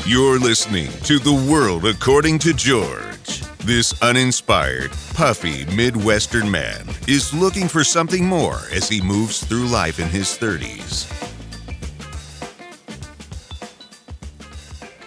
You're listening to The World According to George. This uninspired, puffy Midwestern man is looking for something more as he moves through life in his 30s.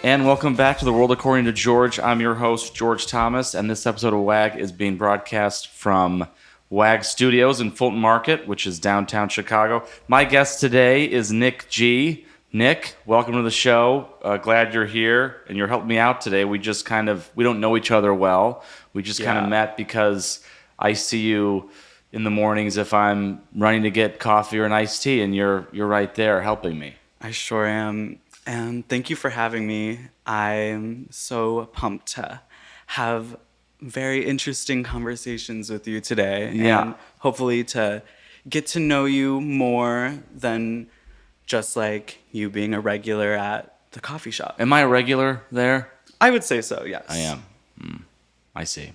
And welcome back to The World According to George. I'm your host, George Thomas, and this episode of WAG is being broadcast from WAG Studios in Fulton Market, which is downtown Chicago. My guest today is Nick G. Nick, welcome to the show. Glad you're here, and you're helping me out today. We don't know each other well. We just kind of met because I see you in the mornings if I'm running to get coffee or an iced tea, and you're right there helping me. I sure am. And thank you for having me. I'm so pumped to have very interesting conversations with you today. Yeah. And hopefully to get to know you more than just like you being a regular at the coffee shop. Am I a regular there? I would say so, yes. I am. I see.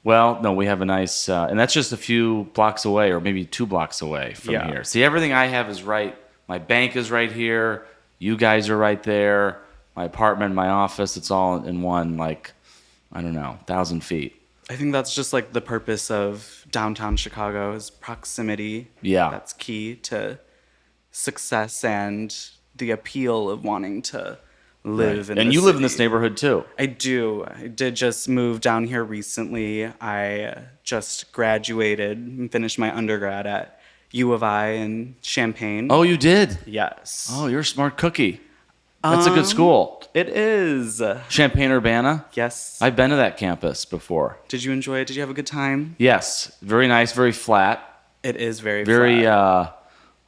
Well, no, we have a nice, and that's just a few blocks away, or maybe 2 blocks away from here. See, everything I have is right. My bank is right here. You guys are right there. My apartment, my office, it's all in one, 1,000 feet. I think that's just like the purpose of downtown Chicago is proximity. Yeah. That's key to success and the appeal of wanting to live in and this you live in city. this neighborhood too. I do. I did just move down here recently. I just graduated and finished my undergrad at U of I in Champaign. Oh, you did? Yes. Oh, you're a smart cookie. That's a good school. It is. Champaign-Urbana? Yes. I've been to that campus before. Did you enjoy it? Did you have a good time? Yes. Very nice, very flat. It is very flat.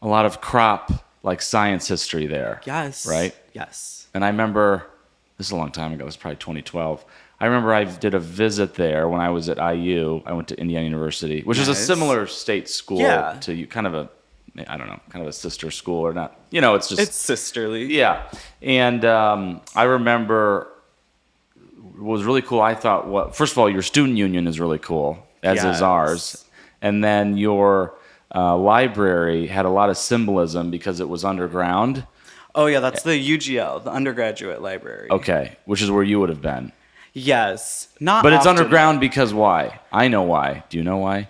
A lot of crop, like science history there. Yes. Right? Yes. And I remember, this is a long time ago, it was probably 2012. I remember I did a visit there when I was at IU. I went to Indiana University, which is a similar state school to you, kind of a sister school or not. It's sisterly. Yeah. And I remember what was really cool, I thought, first of all, your student union is really cool, as is ours. And then your library had a lot of symbolism because it was underground. Oh, yeah, that's the UGL, the undergraduate library. Okay, which is where you would have been. Yes. But it's underground because why? I know why. Do you know why?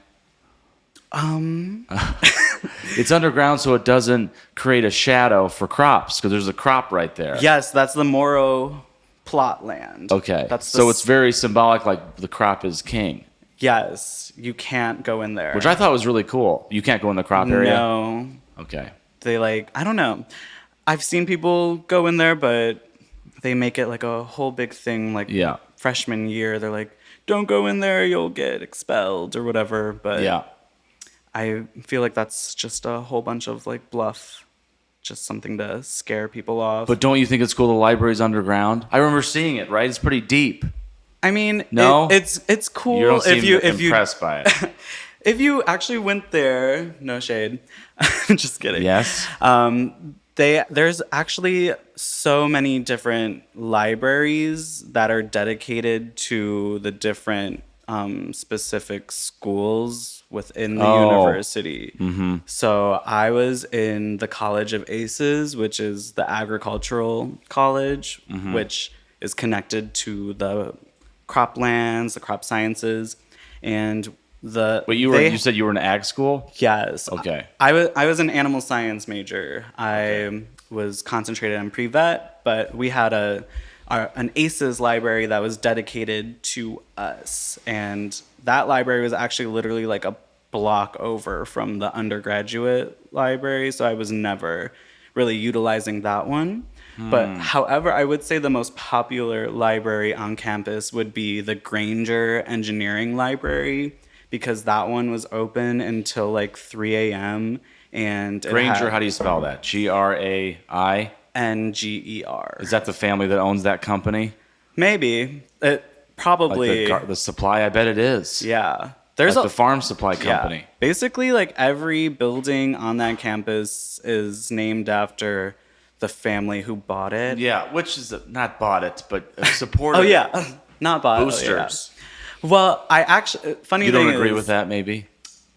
It's underground so it doesn't create a shadow for crops, because there's a crop right there. Yes, that's the Morrow plot land. Okay, so it's very symbolic, like the crop is king. Yes, you can't go in there. Which I thought was really cool. You can't go in the crop area? No. Okay. They I don't know. I've seen people go in there, but they make it like a whole big thing, freshman year. They're like, don't go in there, you'll get expelled or whatever. But I feel like that's just a whole bunch of bluff, just something to scare people off. But don't you think it's cool the library's underground? I remember seeing it, right? It's pretty deep. I mean, no? It's cool. You don't seem impressed by it. If you actually went there, no shade. Just kidding. Yes. There's actually so many different libraries that are dedicated to the different specific schools within the university. Mm-hmm. So I was in the College of Aces, which is the agricultural college, which is connected to the croplands, the crop sciences, and you said you were in ag school? Yes. Okay. I was an animal science major. I was concentrated on pre-vet, but we had an ACES library that was dedicated to us, and that library was actually literally like a block over from the undergraduate library, so I was never really utilizing that one. But however, I would say the most popular library on campus would be the Granger Engineering Library, because that one was open until 3 a.m. and Granger, how do you spell that? G-R-A-I? N-G-E-R. Is that the family that owns that company? Maybe. It probably. Like the supply, I bet it is. Yeah. There's the farm supply company. Yeah. Basically, every building on that campus is named after the family who bought it. Yeah, which is not bought it, but supported. Oh, yeah. Not bought it. Boosters. Well, I actually, you don't agree with that, maybe?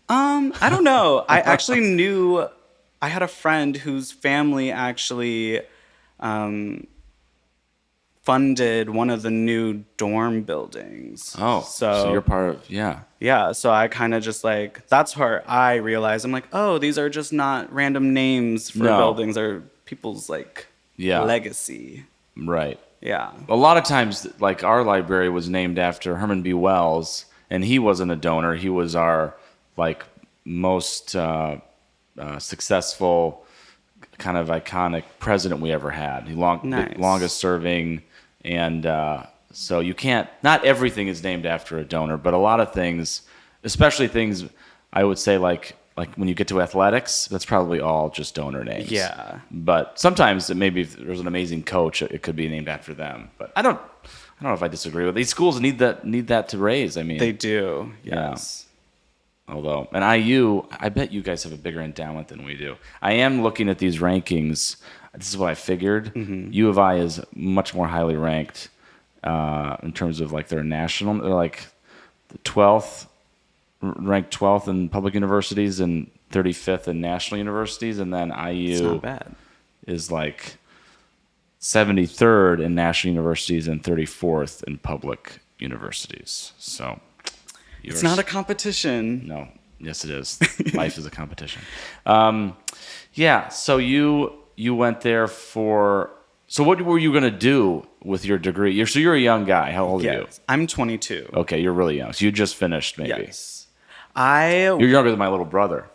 I don't know. I actually knew, I had a friend whose family actually funded one of the new dorm buildings. Oh, so you're part of, yeah. Yeah, so I kind of just like, that's where I realized, I'm like, oh, these are just not random names for buildings, or people's like legacy. Right. Yeah. A lot of times, like our library was named after Herman B. Wells, and he wasn't a donor. He was our like most successful, kind of iconic president we ever had. The longest serving, and so you can't. Not everything is named after a donor, but a lot of things, especially things I would say like when you get to athletics, that's probably all just donor names. Yeah. But sometimes maybe if there's an amazing coach, it could be named after them. But I don't know if I disagree with it. These schools need that to raise. I mean, they do. Yes. Yeah. Although, and IU, I bet you guys have a bigger endowment than we do. I am looking at these rankings. This is what I figured. U of I is much more highly ranked in terms of like their national. They're like the 12th. Ranked 12th in public universities and 35th in national universities, and then IU is like 73rd in national universities and 34th in public universities. So it's not a competition. No, yes it is. Life is a competition. Yeah. So you went there for. So what were you gonna do with your degree? You're a young guy. How old are you? I'm 22. Okay, you're really young. So you just finished, maybe. Yes. You're younger than my little brother.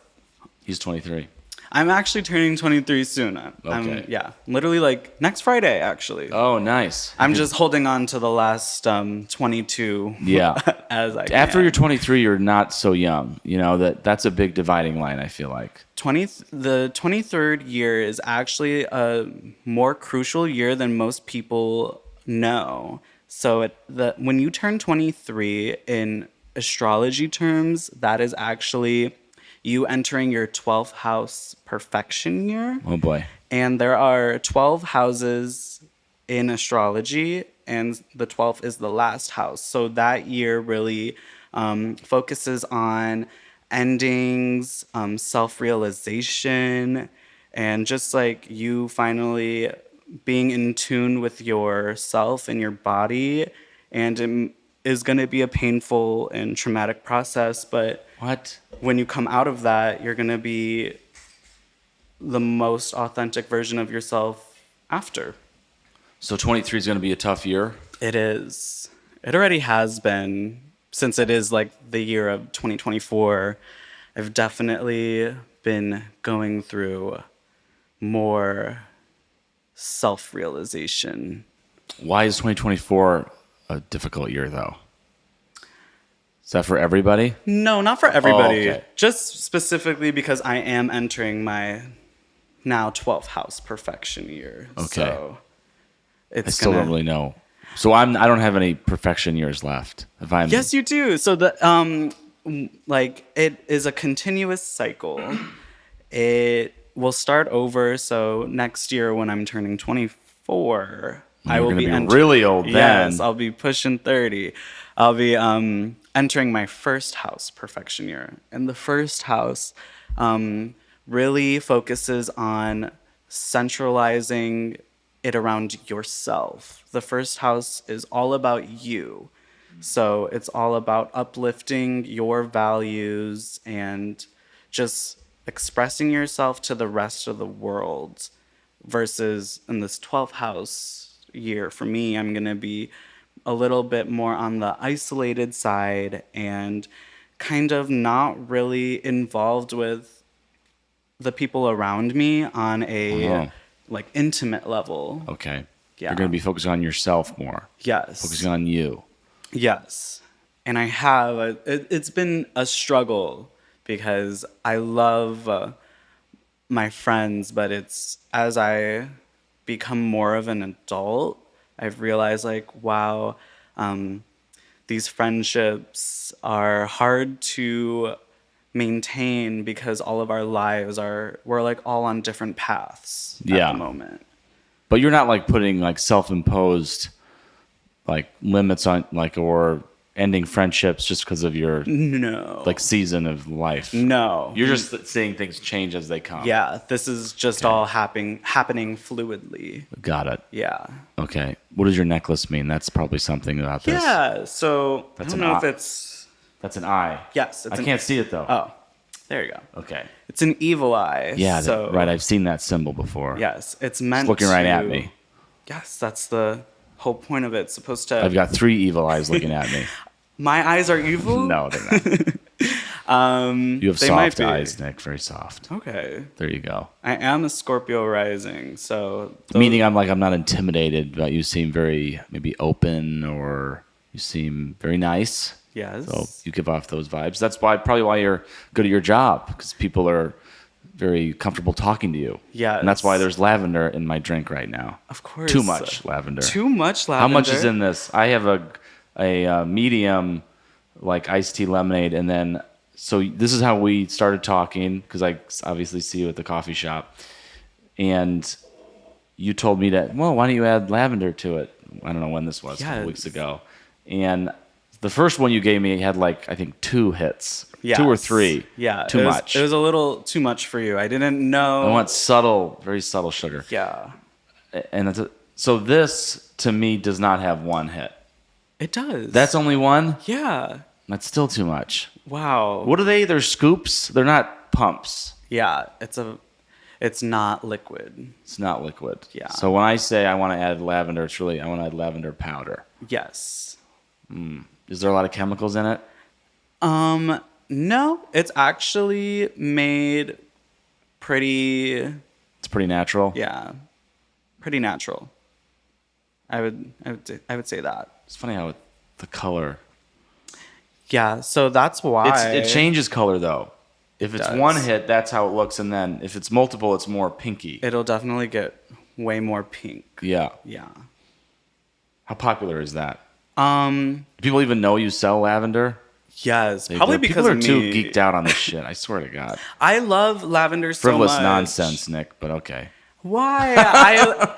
He's 23. I'm actually turning 23 soon. Okay. Literally like next Friday, actually. Oh, nice. I'm just holding on to the last 22. Yeah. As I After you're 23, you're not so young. You know that's a big dividing line. I feel like the 23rd year is actually a more crucial year than most people know. So when you turn 23 in astrology terms, that is actually you entering your 12th house perfection year. Oh boy. And there are 12 houses in astrology, and the 12th is the last house. So that year really focuses on endings, self-realization, and just like you finally being in tune with yourself and your body. And it is going to be a painful and traumatic process, but when you come out of that, you're going to be the most authentic version of yourself after. So 23 is going to be a tough year? It is. It already has been. Since it is like the year of 2024, I've definitely been going through more self-realization. Why is 2024 a difficult year, though? Is that for everybody? No, not for everybody. Oh, okay. Just specifically because I am entering my now 12th house perfection year. Okay. So I still don't really know. So I don't have any perfection years left. Yes, you do. So it is a continuous cycle. It will start over. So next year when I'm turning 24, I will be really old then. Yes, I'll be pushing 30. I'll be entering my first house perfection year. And the first house really focuses on centralizing it around yourself. The first house is all about you. So it's all about uplifting your values and just expressing yourself to the rest of the world. Versus in this 12th house year, for me, I'm going to be a little bit more on the isolated side and kind of not really involved with the people around me on a like intimate level. Okay. Yeah. You're going to be focusing on yourself more. Yes. Focusing on you. Yes. And I have, it's been a struggle because I love my friends, but it's as I become more of an adult, I've realized like, wow, these friendships are hard to maintain because all of our lives we're like all on different paths at the moment. But you're not like putting like self-imposed like limits on like or ending friendships just because of your No. like season of life. No. You're just seeing things change as they come. Yeah, this is just all happening fluidly. Got it. Yeah. Okay. What does your necklace mean? That's probably something about this. Yeah, so That's I don't an know if eye. it's... That's an eye. Yes, I can't see it though. Oh, there you go. Okay. It's an evil eye. Yeah, so, right. I've seen that symbol before. Yes, it's meant It's looking right to- at me. Yes, that's the whole point of it. It's supposed to... I've got 3 evil eyes looking at me. My eyes are evil? No, they're not. You have They might soft be. eyes, Nick. Very soft. Okay. There you go. I am a Scorpio rising, so... Meaning I'm not intimidated, but you seem very maybe open or you seem very nice. Yes. So you give off those vibes. That's probably why you're good at your job, because people are very comfortable talking to you. Yes. And that's why there's lavender in my drink right now. Of course. Too much lavender. Too much lavender? How much is in this? I have a medium like iced tea lemonade, and then so this is how we started talking, because I obviously see you at the coffee shop, and you told me that, well, why don't you add lavender to it? I don't know when this was, a couple Yes. weeks ago, and the first one you gave me had like I think 2 hits, Yes. 2 or 3. Yeah. too much. It was a little too much for you. I didn't know. I want subtle, very subtle sugar. Yeah. And so this to me does not have 1 hit. It does. That's only 1. Yeah. That's still too much. Wow. What are they? They're scoops. They're not pumps. Yeah, it's not liquid. It's not liquid. Yeah. So when I say I want to add lavender, it's really I want to add lavender powder. Yes. Is there a lot of chemicals in it? No, it's actually made pretty, It's pretty natural. yeah, pretty natural. I would say that. It's funny how the color. Yeah, so that's why It changes color though. If it's does. 1 hit, that's how it looks, and then if it's multiple, it's more pinky. It'll definitely get way more pink. Yeah. Yeah. How popular is that? Um. Do people even know you sell lavender? Yes. Probably because people are of too me. geeked out on this shit. I swear to God. I love lavender so Frivolous much. nonsense, Nick. But okay. Why?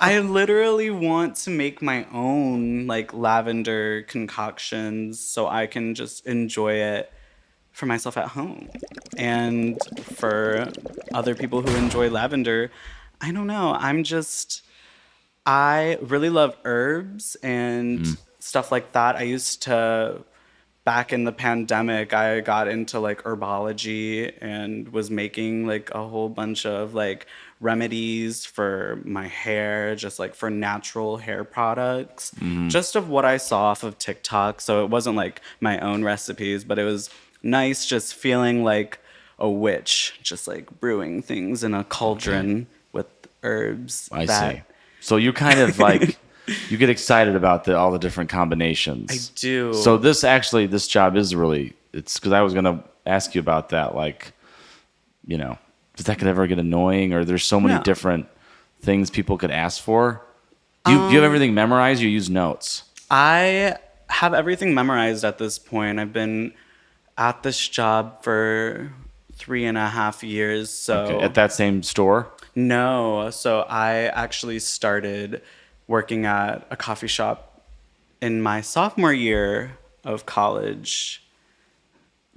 I literally want to make my own like lavender concoctions so I can just enjoy it for myself at home. And for other people who enjoy lavender, I don't know. I really love herbs and stuff like that. I used to, back in the pandemic, I got into like herbology and was making like a whole bunch of like remedies for my hair, just like for natural hair products, just of what I saw off of TikTok. So it wasn't like my own recipes, but it was nice just feeling like a witch, just like brewing things in a cauldron with herbs. I see. So you kind of like you get excited about all the different combinations. I do. So this job is really, it's because I was gonna ask you about that. Like, you know, does that could ever get annoying, or there's so many No. different things people could ask for? Do you have everything memorized? Or you use notes? I have everything memorized at this point. I've been at this job for 3.5 years. So Okay, at that same store. no, so I actually started working at a coffee shop in my sophomore year of college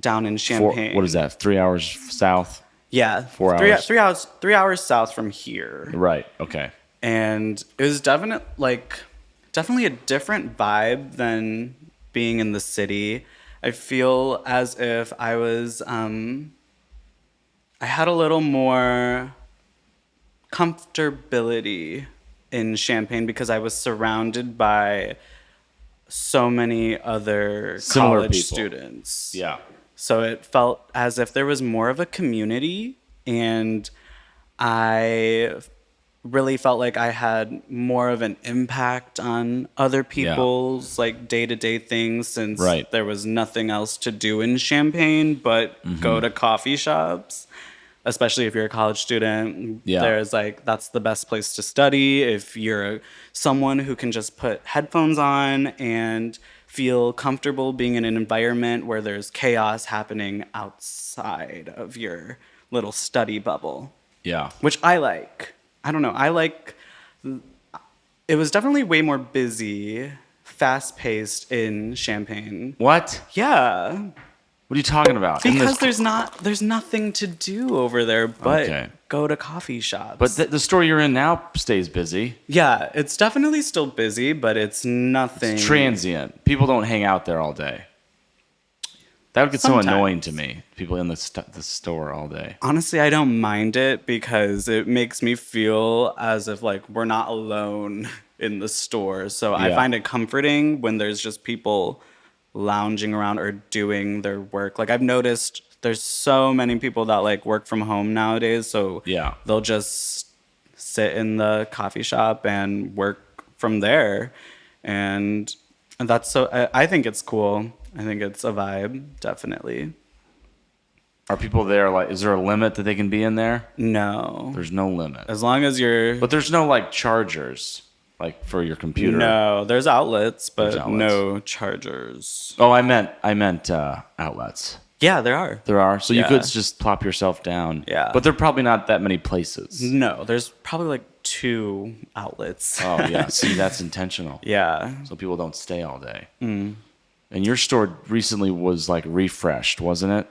down in Champaign. What is that? 3 hours south. Yeah, 4 three, hours. 3 hours. 3 hours south from here. Right. Okay. And it was definitely a different vibe than being in the city. I feel as if I was I had a little more comfortability in Champaign because I was surrounded by so many other Similar college people. students. Yeah. So it felt as if there was more of a community, and I really felt like I had more of an impact on other people's like day-to-day things, since Right. there was nothing else to do in Champaign but go to coffee shops. Especially if you're a college student, Yeah. there's like, that's the best place to study. If you're someone who can just put headphones on and feel comfortable being in an environment where there's chaos happening outside of your little study bubble, Yeah. which I like. I don't know. It was definitely way more busy fast-paced in Champaign. What? Yeah, What are you talking about? because there's nothing to do over there but Okay. go to coffee shops. But the store you're in now stays busy. yeah, it's definitely still busy, but it's nothing. It's transient. People don't hang out there all day. That would get so Sometimes. annoying to me. People in the store all day. Honestly, I don't mind it because it makes me feel as if like we're not alone in the store. So I Yeah. find it comforting when there's just people lounging around or doing their work. Like I've noticed there's so many people that like work from home nowadays. So Yeah. they'll just sit in the coffee shop and work from there. And that's so, I think it's cool. I think it's a vibe, definitely. Are people there like? Is there a limit that they can be in there? No. There's no limit. As long as you're... But there's no like chargers like for your computer. No, there's outlets, but There's outlets. no chargers. Oh, I meant outlets. Yeah, there are. There are. So you Yeah. could just plop yourself down. Yeah. But there are probably not that many places. No, there's probably like 2 outlets. Oh yeah. See, that's intentional. Yeah. So people don't stay all day. And your store recently was like refreshed, wasn't it?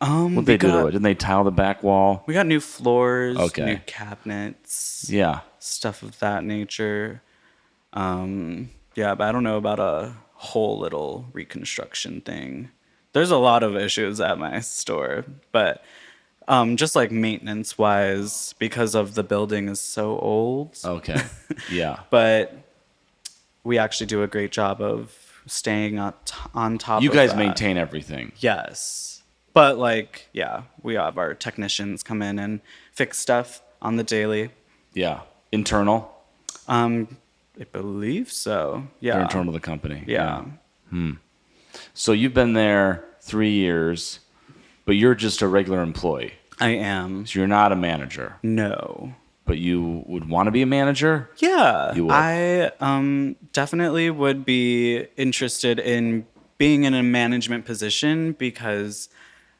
What'd they do to it? Didn't they tile the back wall? We got new floors, Okay. new cabinets, Yeah. stuff of that nature. Yeah, but I don't know about a whole little reconstruction thing. There's a lot of issues at my store, but just like maintenance wise, because of the building is so old. Okay. Yeah. But we actually do a great job of staying on top You of guys that. maintain everything. Yes. But like, yeah, we have our technicians come in and fix stuff on the daily. Yeah. Internal. I believe so. Yeah. They're internal to the company. Yeah. So you've been there 3 years, but you're just a regular employee. I am. So you're not a manager, No. but you would want to be a manager? Yeah. You would. I definitely would be interested in being in a management position because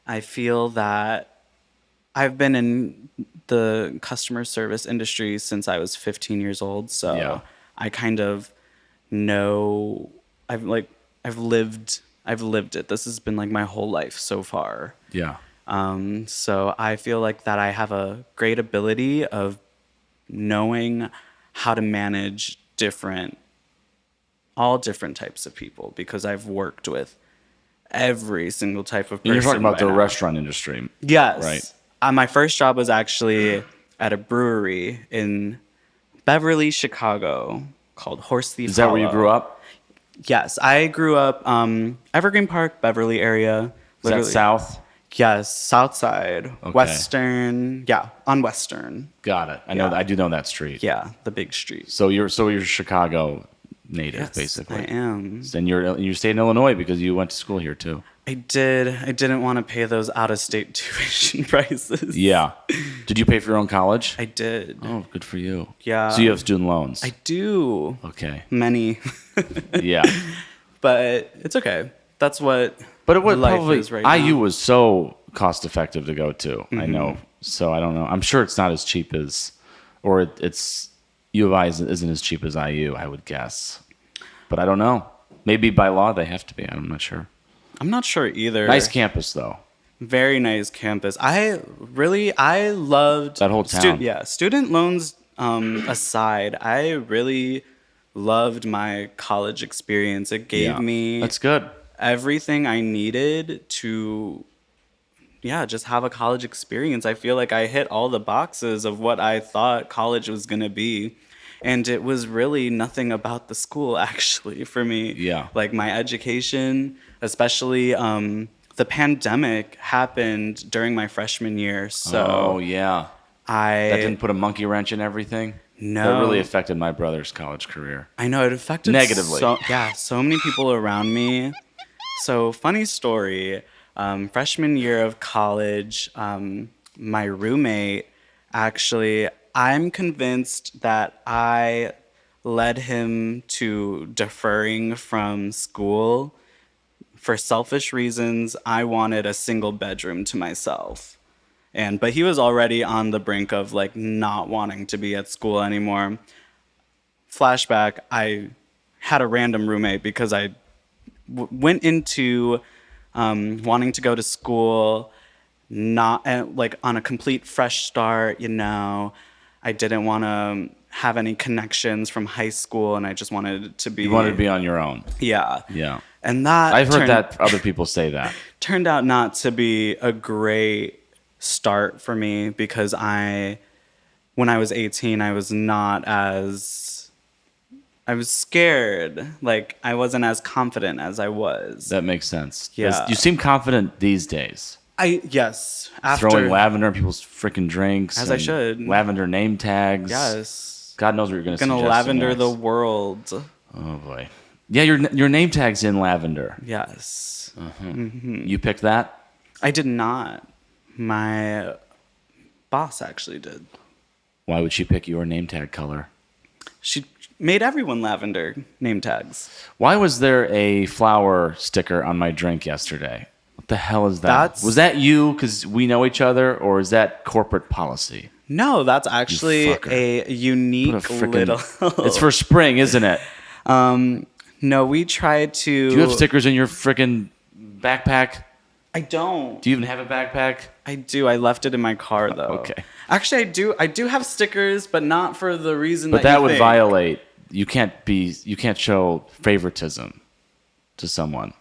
I feel that I've been in the customer service industry since I was 15 years old. So Yeah. I kind of know I've lived it. This has been like my whole life so far. Yeah. So I feel like that I have a great ability of knowing how to manage all different types of people because I've worked with every single type of person. And you're talking about by the now. restaurant industry. Yes. Right. My first job was actually at a brewery in Beverly, Chicago called Horse Thief Is that where you Hollow. grew up? Yes. I grew up Evergreen Park, Beverly area. Is that south? Yes, South Side, Okay. Western. Yeah, on Western. Got it. I know. Yeah. I do know that street. Yeah, the big street. So you're Chicago native, Yes, basically. I am. And you stayed in Illinois because you went to school here too. I did. I didn't want to pay those out-of-state tuition prices. Yeah. Did you pay for your own college? I did. Oh, good for you. Yeah. So you have student loans. I do. Okay. Many. Yeah. But it's okay. That's what But it was life probably is right IU now. was so cost effective to go to. I know. So I don't know. I'm sure it's not as cheap as, or it's U of I isn't as cheap as IU. I would guess, but I don't know. Maybe by law they have to be. I'm not sure. I'm not sure either. Nice campus though. Very nice campus. I loved That whole town. Student loans aside, I really loved my college experience. It gave me That's good. everything I needed to just have a college experience. I feel like I hit all the boxes of what I thought college was going to be. And it was really nothing about the school actually for me. Yeah. Like my education, especially the pandemic happened during my freshman year. So Oh yeah. I That didn't put a monkey wrench in everything. No. That really affected my brother's college career. I know it affected Negatively. So many people around me. So funny story. Freshman year of college, my roommate actually, I'm convinced that I led him to deferring from school for selfish reasons. I wanted a single bedroom to myself. But he was already on the brink of like not wanting to be at school anymore. Flashback, I had a random roommate because I went into wanting to go to school, not like on a complete fresh start. I didn't want to have any connections from high school, and I just wanted to be. You wanted to be on your own. Yeah. Yeah. And that I've heard that other people say that. Turned out not to be a great start for me because when I was 18, I was scared. Like, I wasn't as confident as I was. That makes sense. Yeah. You seem confident these days. Yes. After Throwing lavender in people's freaking drinks. As I should. Lavender name tags. Yes. God knows what you're going to suggest. Gonna lavender next. the world. Oh, boy. Yeah, your name tag's in lavender. Yes. You picked that? I did not. My boss actually did. Why would she pick your name tag color? She made everyone lavender name tags. Why was there a flower sticker on my drink yesterday? What the hell is that? Was that you because we know each other, or is that corporate policy? No, that's actually a unique little... It's for spring, isn't it? No, we tried to... Do you have stickers in your freaking backpack? I don't. Do you even have a backpack? I do. I left it in my car, though. Okay. Actually, I do have stickers, but not for the reason But that that you would think. violate. You can't show favoritism to someone.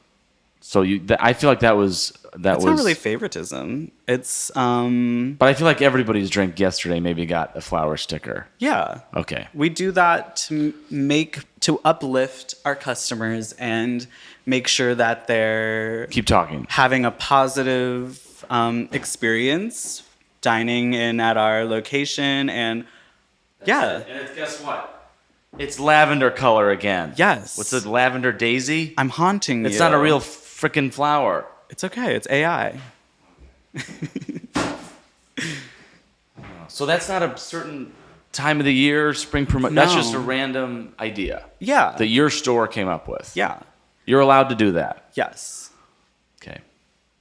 So I feel like that was It's not really favoritism. It's But I feel like everybody's drink yesterday maybe got a flower sticker. Yeah. Okay. We do that to uplift our customers and make sure that they're Keep talking. having a positive experience dining in at our location, and yeah. And guess what? It's lavender color again. Yes. What's it? Lavender daisy? I'm haunting you. It's not a real freaking flower. It's okay. It's AI. So that's not a certain time of the year, spring promotion. No. That's just a random idea Yeah. that your store came up with. Yeah. You're allowed to do that. Yes. Okay.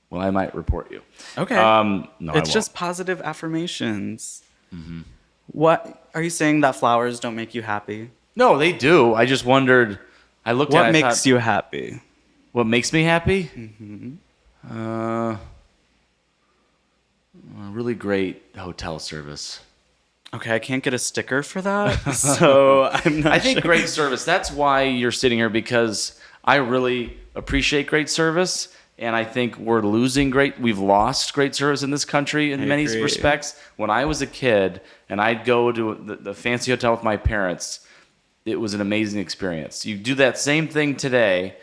Well, I might report you. Okay. No, I It's just won't. positive affirmations. Mm-hmm. What are you saying, that flowers don't make you happy? No, they do. I just wondered. I looked at it. What I makes thought, you happy? What makes me happy? Mm-hmm. A really great hotel service. Okay, I can't get a sticker for that, so I'm not I think sure. great service. That's why you're sitting here, because I really appreciate great service, and I think we've lost great service in this country in many agree. respects. When I was a kid and I'd go to the fancy hotel with my parents, it was an amazing experience. You do that same thing today,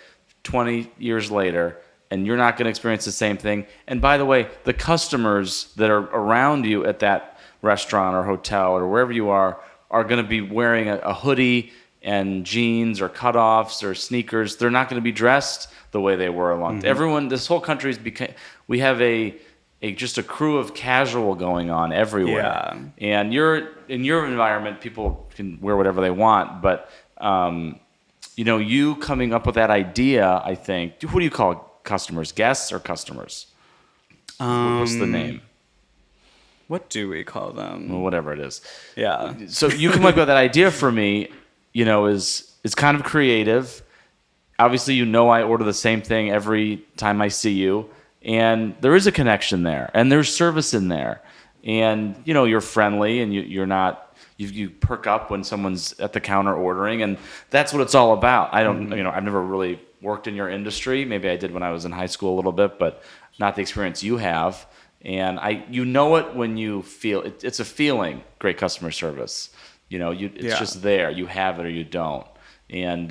20 years later, and you're not going to experience the same thing. And by the way, the customers that are around you at that restaurant or hotel or wherever you are going to be wearing a hoodie and jeans or cutoffs or sneakers. They're not going to be dressed the way they were a long time. Everyone, this whole country's we have just a crew of casual going on everywhere. Yeah. And in your environment, people can wear whatever they want, but you coming up with that idea, I think. Who do you call customers? Guests or customers? What's the name? What do we call them? Well, whatever it is. Yeah. So you come up with that idea for me, is kind of creative. Obviously, I order the same thing every time I see you, and there is a connection there, and there's service in there, and you're friendly, and you're not. You perk up when someone's at the counter ordering, and that's what it's all about. I don't, I've never really worked in your industry. Maybe I did when I was in high school a little bit, but not the experience you have. And it when you feel it. It's a feeling. Great customer service. It's just there. You have it or you don't. And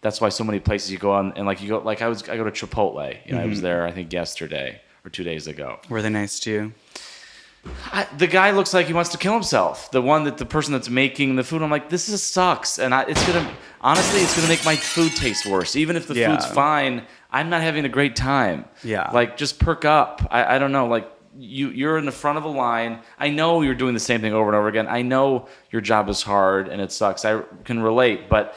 that's why so many places you go on, and I go to Chipotle. I was there I think yesterday or 2 days ago. Were they nice to you? The guy looks like he wants to kill himself. The person that's making the food. I'm like, this sucks, and it's gonna make my food taste worse. Even if the food's fine, I'm not having a great time. Yeah. Like, just perk up. I don't know. Like, you're in the front of a line. I know you're doing the same thing over and over again. I know your job is hard and it sucks. I can relate, but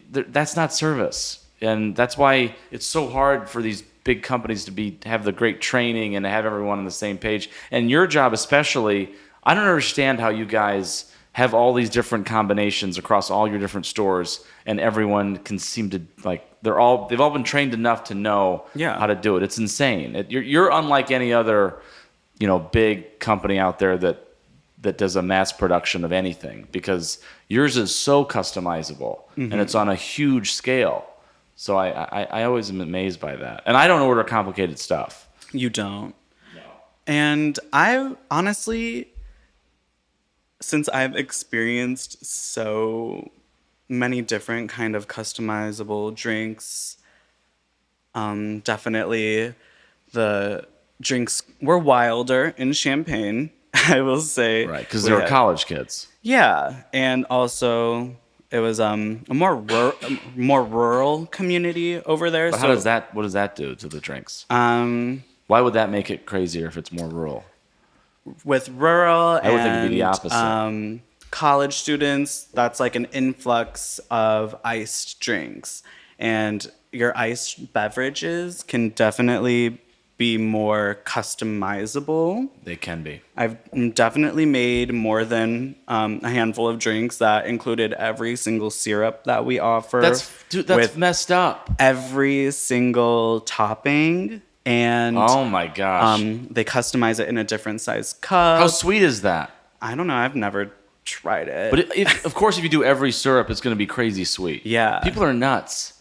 that's not service, and that's why it's so hard for these big companies to have the great training and to have everyone on the same page. And your job especially, I don't understand how you guys have all these different combinations across all your different stores, and everyone can seem to like they've all been trained enough to know how to do it. It's insane. You're unlike any other, big company out there that does a mass production of anything, because yours is so customizable and it's on a huge scale. So I always am amazed by that. And I don't order complicated stuff. You don't. No. And I honestly, since I've experienced so many different kind of customizable drinks, definitely the drinks were wilder in Champagne, I will say. Right, because they were college kids. Yeah, and also it was a more rural community over there. But what does that do to the drinks? Why would that make it crazier if it's more rural? With rural I would think it'd be the opposite. College students, that's like an influx of iced drinks. And your iced beverages can definitely be more customizable. They can be. I've definitely made more than a handful of drinks that included every single syrup that we offer. That's messed up. Every single topping. And oh my gosh. They customize it in a different size cup. How sweet is that? I don't know. I've never tried it. But of course, if you do every syrup, it's going to be crazy sweet. Yeah. People are nuts.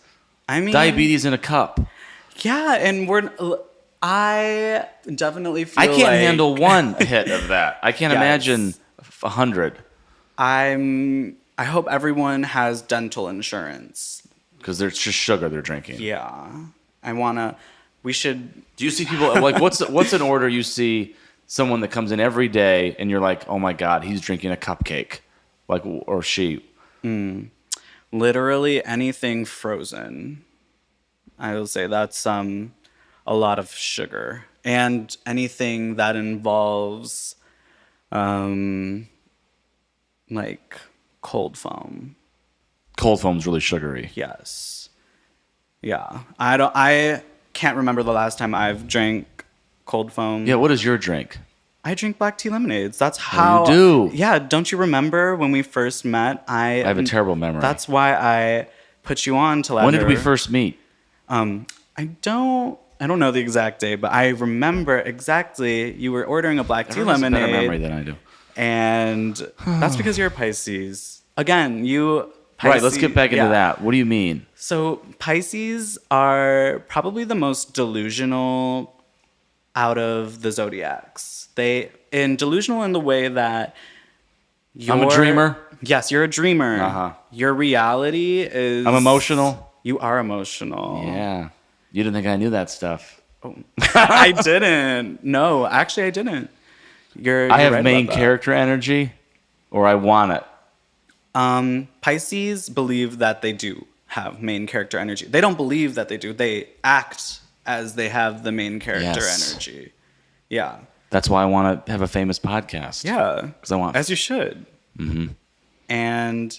I mean, diabetes in a cup. Yeah, and I definitely feel I can't handle one hit of that. I can't imagine 100. I hope everyone has dental insurance. Because there's just sugar they're drinking. Yeah. We should. Do you see people like what's an order you see someone that comes in every day and you're like, oh my God, he's drinking a cupcake, like, or she? Literally anything frozen. I will say that's a lot of sugar, and anything that involves like cold foam. Cold foam's really sugary. Yes. Yeah. I can't remember the last time I've drank cold foam. Yeah, what is your drink? I drink black tea lemonades. That's how you do. Yeah, don't you remember when we first met? I have a terrible memory. That's why I put you on to Lavender. When did we first meet? I don't know the exact day, but I remember exactly you were ordering a black tea lemonade. Has a better memory than I do. And that's because you're a Pisces. Again, Pisces, right, let's get back into that. What do you mean? So Pisces are probably the most delusional out of the zodiacs. Delusional in the way that I'm a dreamer. Yes, you're a dreamer. Uh-huh. Your reality is... I'm emotional. You are emotional. Yeah. You didn't think I knew that stuff. Oh. I didn't. No, actually I didn't. I have main character energy, or I want it. Pisces believe that they do have main character energy. They don't believe that they do. They act as they have the main character energy. Yeah. That's why I want to have a famous podcast. Yeah. Because I want... As you should. Mm-hmm. And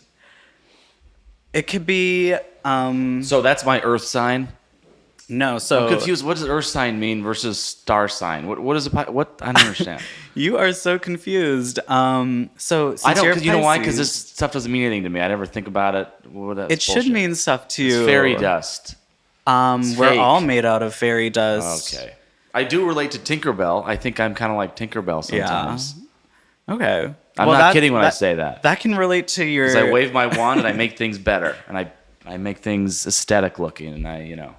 it could be... So that's my earth sign? No, so... I'm confused. What does earth sign mean versus star sign? What is it? What? I don't understand. You are so confused. So since I don't, you're because you know why? Because this stuff doesn't mean anything to me. I never think about it. It should mean stuff to you. It's fairy dust. We're all made out of fairy dust. Okay. I do relate to Tinkerbell. I think I'm kind of like Tinkerbell sometimes. Yeah. Okay. I'm not kidding when I say that. That can relate to your... Because I wave my wand and I make things better. And I make things aesthetic looking. And I,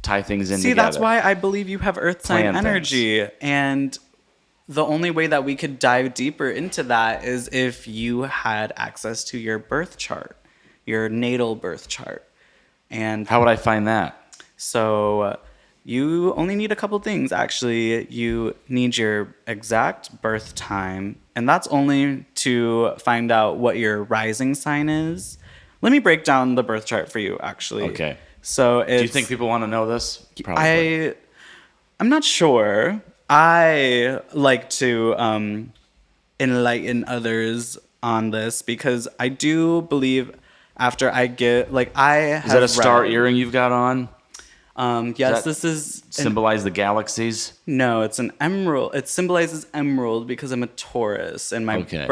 tie things in together. See, that's why I believe you have earth sign energy. And the only way that we could dive deeper into that is if you had access to your birth chart, your natal birth chart. And how would I find that? So you only need a couple things, actually. You need your exact birth time, and that's only to find out what your rising sign is. Let me break down the birth chart for you, actually. Okay. So do you think people want to know this? Probably. I'm not sure. I like to enlighten others on this because I do believe after I get I have Is that a star earring you've got on? Yes, that this is symbolize the galaxies? no, it's an emerald. It symbolizes emerald because I'm a Taurus, and Okay.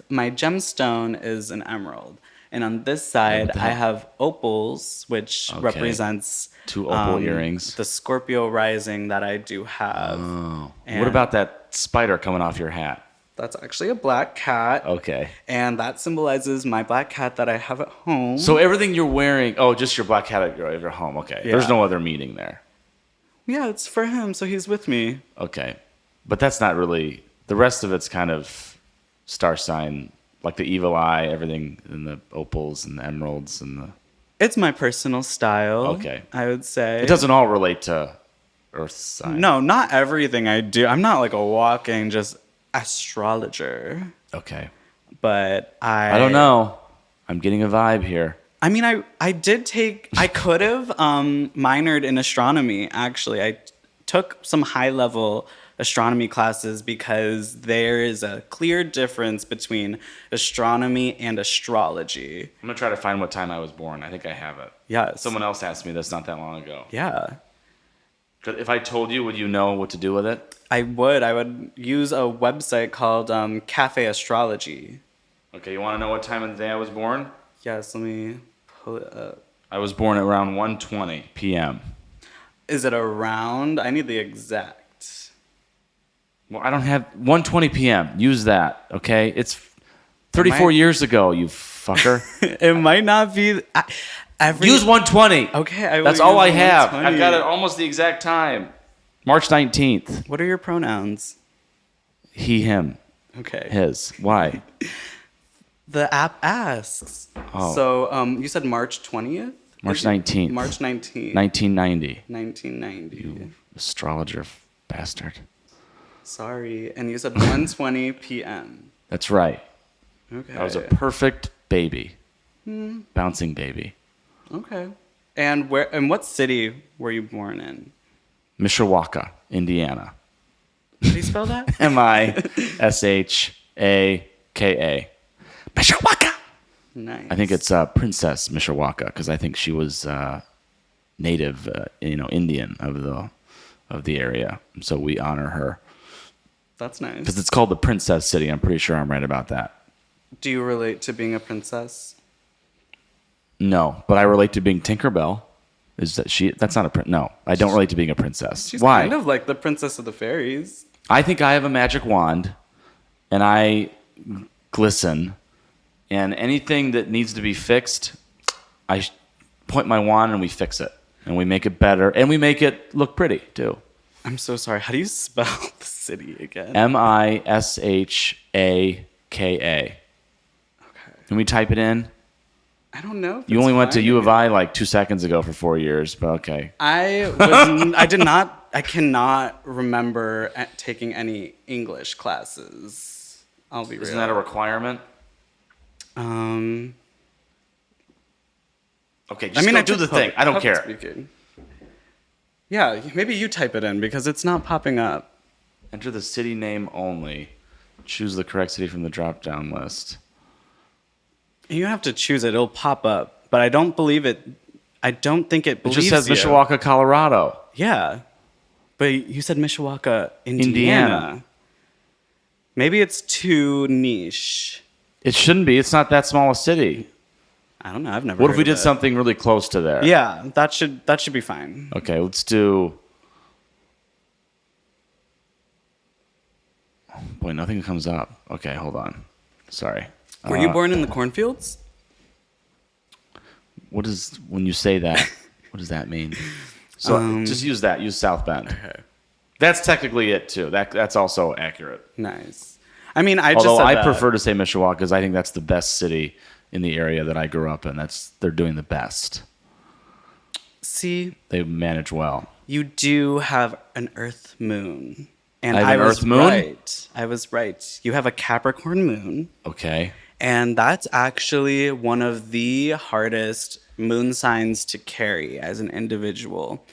my gemstone is an emerald. And on this side, the I hell? have opals, which Okay. represents 2 opal earrings. the Scorpio rising that I do have. Oh. And What about that spider coming off your hat? That's actually a black cat. Okay. And that symbolizes my black cat that I have at home. So everything you're wearing, just your black hat at your home. Okay. Yeah. There's no other meaning there. Yeah, it's for him, so he's with me. Okay. But that's not really, the rest of it's kind of star sign, like the evil eye, everything in the opals and the emeralds and the... It's my personal style. Okay. I would say. It doesn't all relate to Earth sign. No, not everything I do. I'm not like a walking just astrologer, Okay. but I don't know. I'm getting a vibe here. I mean, I could have minored in astronomy, actually. I took some high level astronomy classes because there is a clear difference between astronomy and astrology. I'm going to try to find what time I was born. I think I have it. Yes. Someone else asked me this not that long ago. Yeah. If I told you, would you know what to do with it? I would use a website called Cafe Astrology. Okay, you want to know what time of the day I was born? Yes, let me pull it up. I was born at around 1:20 p.m. Is it around? I need the exact. Well, I don't have 1:20 p.m. Use that, okay? It's 34 might- years ago, you fucker. It might not be every. Use 1:20. Okay, I will That's all use I have. 120. I've got it almost the exact time. March 19th. What are your pronouns? He, him, Okay. his. Why? The app asks. Oh. So you said March 20th? March 19th. March 19th. 1990. 1990. Astrologer bastard. Sorry. And you said 1:20 p.m. That's right. Okay. I was a perfect baby. Bouncing baby. Okay. And what city were you born in? Mishawaka, Indiana. How do you spell that? Mishawaka. Mishawaka. Nice. I think it's Princess Mishawaka because I think she was native, Indian of the area. So we honor her That's nice. because it's called the Princess City. I'm pretty sure I'm right about that. Do you relate to being a princess? No, but I relate to being Tinkerbell. Is that she? That's not a no. I don't relate to being a princess. She's Why? kind of like the princess of the fairies. I think I have a magic wand, and I glisten, and anything that needs to be fixed, I point my wand and we fix it, and we make it better, and we make it look pretty too. I'm so sorry. How do you spell the city again? Mishawaka. Okay. Can we type it in? I don't know. You only went to U of I like 2 seconds ago for 4 years, but okay. I cannot remember taking any English classes. I'll be real. Isn't that a requirement? Um, Okay, just go do the thing. I don't care. Speaking. Yeah, maybe you type it in because it's not popping up. Enter the city name only. Choose the correct city from the drop-down list. You have to choose it. It'll pop up, but I don't believe it. I don't think it It believes just says you. Mishawaka, Colorado. Yeah, but you said Mishawaka, Indiana. Maybe it's too niche. It shouldn't be. It's not that small a city. I don't know. I've never. What if heard we of did it. something really close to there? Yeah, that should be fine. Okay, let's do... Boy, nothing comes up. Okay, hold on. Sorry. Were you born in the cornfields? What is... When you say that, what does that mean? So just use that. Use South Bend. Okay. That's technically it, too. That's also accurate. Nice. I mean, Although I that. prefer to say Mishawaka because I think that's the best city in the area that I grew up in. They're doing the best. See, They manage well. you do have an Earth moon, and I have an was Earth moon? right. I was right. You have a Capricorn moon, Okay. and that's actually one of the hardest moon signs to carry as an individual.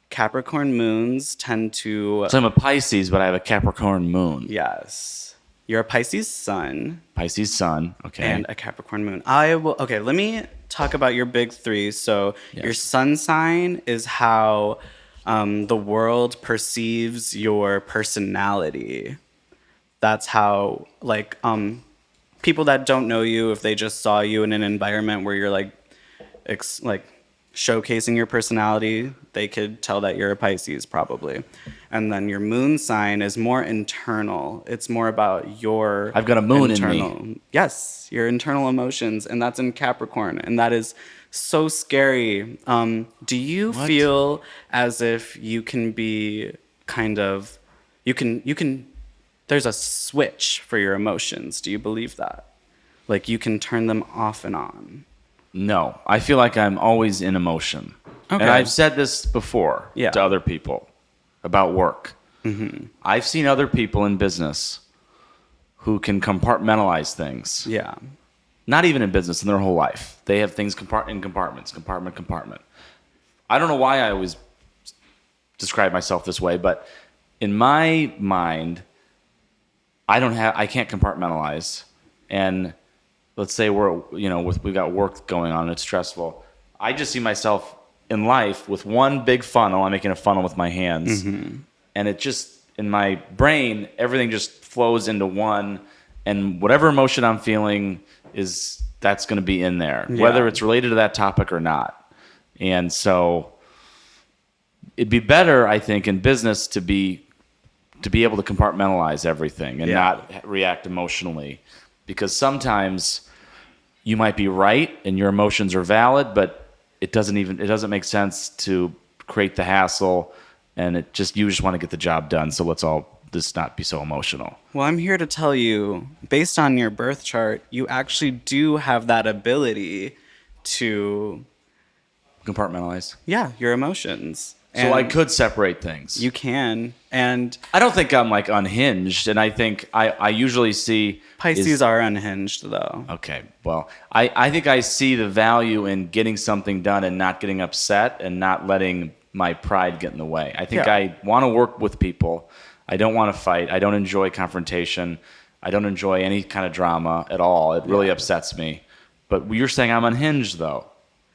Capricorn moons tend to So I'm a Pisces, but I have a Capricorn moon. yes. You're a Pisces sun. Pisces sun. Okay. And a Capricorn moon. Okay, let me talk about your big three. So your sun sign is how the world perceives your personality. That's how, like, people that don't know you, if they just saw you in an environment where you're like showcasing your personality, they could tell that you're a Pisces probably. And then your moon sign is more internal. It's more about your I've got a moon in me. Yes, your internal emotions, and that's in Capricorn, and that is so scary. Do you feel as if you can be kind of you can there's a switch for your emotions? Do you believe that? Like you can turn them off and on? No, I feel like I'm always in emotion. Okay. And I've said this before to other people about work. Mm-hmm. I've seen other people in business who can compartmentalize things. Yeah. Not even in business, in their whole life. They have things in compartments, compartment. I don't know why I always describe myself this way, but in my mind, I can't compartmentalize. And let's say we've got work going on, it's stressful. I just see myself in life with one big funnel. I'm making a funnel with my hands. Mm-hmm. And it just, in my brain, everything just flows into one. And whatever emotion I'm feeling that's going to be in there, whether it's related to that topic or not. And so it'd be better, I think, in business to be able to compartmentalize everything and not react emotionally. Because sometimes you might be right and your emotions are valid, but it doesn't make sense to create the hassle, and you just want to get the job done. So let's all just not be so emotional. Well, I'm here to tell you, based on your birth chart, you actually do have that ability to compartmentalize. Yeah, your emotions. So I could separate things. You can. And I don't think I'm like unhinged. And I think I usually see Pisces are unhinged though. Okay. Well, I think I see the value in getting something done and not getting upset and not letting my pride get in the way. I think I want to work with people. I don't want to fight. I don't enjoy confrontation. I don't enjoy any kind of drama at all. It really upsets me. But you're saying I'm unhinged though.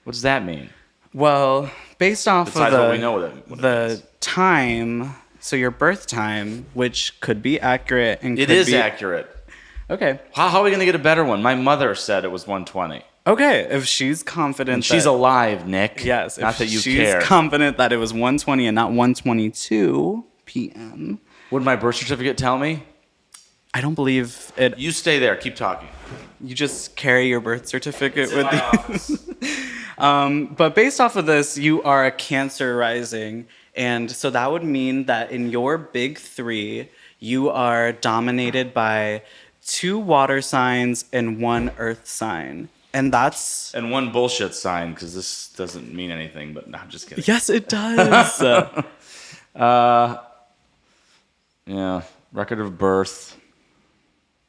What does that mean? Well, based off Besides of what we know the time, so your birth time, which could be accurate and it is accurate. Okay. How are we going to get a better one? My mother said it was 1:20. Okay, if she's confident and she's alive, Nick. Yes, not that you care. She's confident that it was 1:20 and not 1:22 p.m. Would my birth certificate tell me? I don't believe it. You stay there. Keep talking. You just carry your birth certificate with you. But based off of this, you are a Cancer rising. And so that would mean that in your big three, you are dominated by 2 water signs and 1 earth sign. And that's... And 1 bullshit sign, because this doesn't mean anything, but no, I'm just kidding. Yes, it does. Yeah. Record of birth.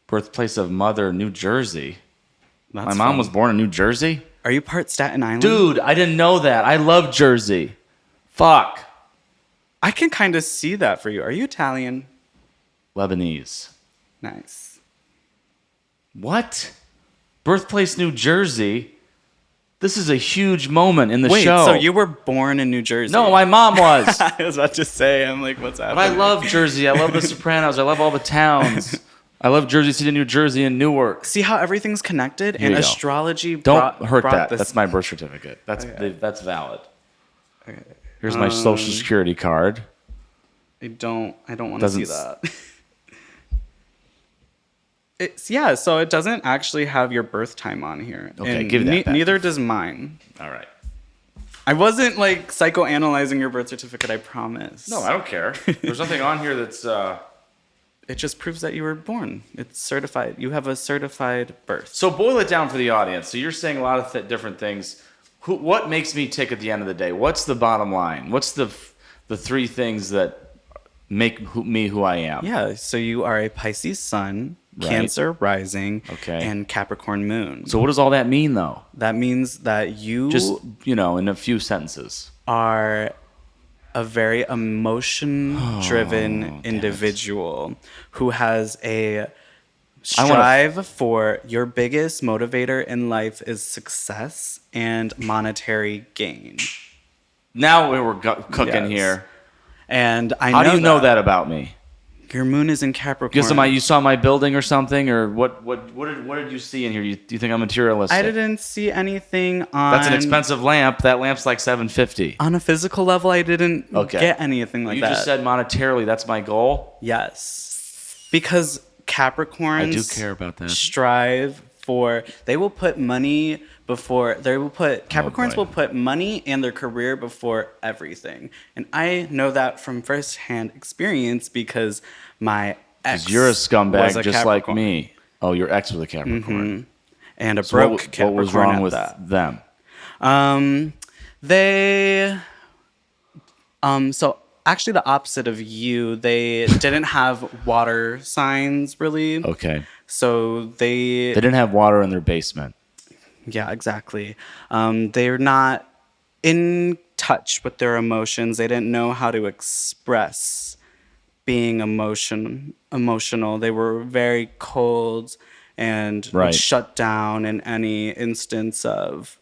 Birthplace of mother, New Jersey. My mom was born in New Jersey? Are you part Staten Island? Dude, I didn't know that. I love Jersey. Fuck. I can kind of see that for you. Are you Italian? Lebanese. Nice. What? Birthplace, New Jersey? This is a huge moment in the show. Wait, so you were born in New Jersey? No, my mom was. I was about to say, I'm like, what's happening? But I love Jersey. I love The Sopranos. I love all the towns. I love Jersey City, New Jersey, and Newark. See how everything's connected? And astrology Don't hurt that. That's my birth certificate. That's valid. Okay. Here's my social security card. I don't want to see that. So it doesn't actually have your birth time on here. Okay, and give that back. Neither does mine. All right. I wasn't like psychoanalyzing your birth certificate, I promise. No, I don't care. There's nothing on here that's... It just proves that you were born. It's certified. You have a certified birth. So boil it down for the audience. So you're saying a lot of different things. What makes me tick at the end of the day? What's the bottom line? What's the 3 things that make me who I am? Yeah, so you are a Pisces sun, Cancer rising, and Capricorn moon. So what does all that mean, though? That means that you... Just, in a few sentences. ...are a very emotion-driven individual who has a Strive for your biggest motivator in life is success and monetary gain. Now we're cooking Yes. here. And I How know do you know that about me? Your moon is in Capricorn. Because you saw my building or something, or what did you see in here? Do you think I'm materialistic? I didn't see anything on... That's an expensive lamp. That lamp's like $750. On a physical level, I didn't get anything like that. You just said monetarily. That's my goal? Yes. Because Capricorns... I do care about that. ...strive for... They will put money before... Capricorns will put money and their career before everything. And I know that from firsthand experience because my ex... You're a scumbag just Capricorn. like me. Oh, your ex was a Capricorn. Mm-hmm. And a So broke Capricorn. What was wrong with that. them? They... So actually the opposite of you. They didn't have water signs, really. Okay. So they didn't have water in their basement. Yeah, exactly. They're not in touch with their emotions. They didn't know how to express being emotional. They were very cold and would shut down in any instance of